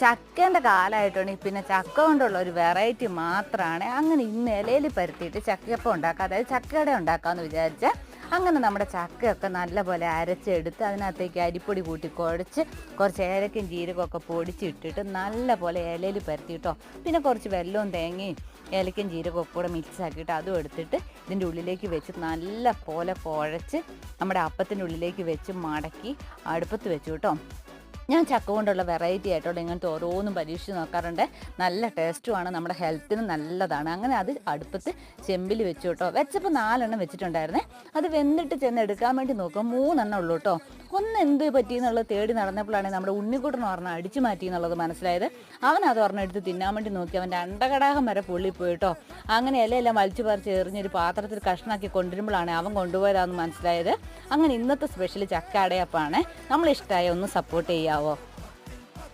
ചക്കേൻ്റെ കാലമായിട്ടാണെങ്കിൽ പിന്നെ ചക്ക കൊണ്ടുള്ള ഒരു വെറൈറ്റി മാത്രമാണ്. അങ്ങനെ ഇന്ന് ഇലയിൽ പരത്തിയിട്ട് ചക്കയപ്പം ഉണ്ടാക്കുക, അതായത് ചക്കയുടെ ഉണ്ടാക്കാമെന്ന് വിചാരിച്ചാൽ അങ്ങനെ നമ്മുടെ ചക്കയൊക്കെ നല്ലപോലെ അരച്ചെടുത്ത് അതിനകത്തേക്ക് അരിപ്പൊടി കൂട്ടി കുഴച്ച് കുറച്ച് ഏലക്കയും ജീരകമൊക്കെ പൊടിച്ചിട്ടിട്ട് നല്ലപോലെ ഇലയിൽ പരത്തിയിട്ടോ, പിന്നെ കുറച്ച് വെല്ലവും തേങ്ങയും ഏലക്കയും ജീരകമൊക്കെ കൂടെ മിക്സ് ആക്കിയിട്ട് അതും എടുത്തിട്ട് ഇതിൻ്റെ ഉള്ളിലേക്ക് വെച്ച് നല്ല പോലെ കുഴച്ച് നമ്മുടെ അപ്പത്തിൻ്റെ ഉള്ളിലേക്ക് വെച്ച് മടക്കി അടുപ്പത്ത് വെച്ചു കേട്ടോ. ഞാൻ ചക്ക കൊണ്ടുള്ള വെറൈറ്റി ആയിട്ടുള്ള ഇങ്ങനത്തെ ഓരോന്നും പരീക്ഷിച്ച് നോക്കാറുണ്ട്. നല്ല ടേസ്റ്റുമാണ്, നമ്മുടെ ഹെൽത്തിന് നല്ലതാണ്. അങ്ങനെ അത് അടുപ്പത്ത് ചെമ്പിൽ വെച്ചു കേട്ടോ. വെച്ചപ്പോൾ 4 എണ്ണം വെച്ചിട്ടുണ്ടായിരുന്നേ. അത് വെന്തിട്ട് ചെന്ന് എടുക്കാൻ വേണ്ടി നോക്കുമ്പോൾ 3 എണ്ണം ഉള്ളൂ കേട്ടോ. ഒന്ന് എന്ത് പറ്റിയെന്നുള്ളത് തേടി നടന്നപ്പോഴാണ് നമ്മുടെ ഉണ്ണിക്കുട്ടൻ പറഞ്ഞാൽ അടിച്ചു മാറ്റി എന്നുള്ളത് മനസ്സിലായത്. അവൻ അത് എടുത്ത് തിന്നാൻ വേണ്ടി നോക്കി അവൻ്റെ അണ്ടകടാകം വരെ പൊള്ളിപ്പോയി കേട്ടോ. അങ്ങനെ ഇലയെല്ലാം വലിച്ചു പറിച്ച് എറിഞ്ഞൊരു പാത്രത്തിൽ കഷ്ണാക്കി കൊണ്ടുവരുമ്പോഴാണ് അവൻ കൊണ്ടുപോയതാണെന്ന് മനസ്സിലായത്. അങ്ങനെ ഇന്നത്തെ സ്പെഷ്യൽ ചക്ക അടയപ്പമാണ്. നമ്മളിഷ്ടമായ ഒന്ന് സപ്പോർട്ട് ചെയ്യാവോ?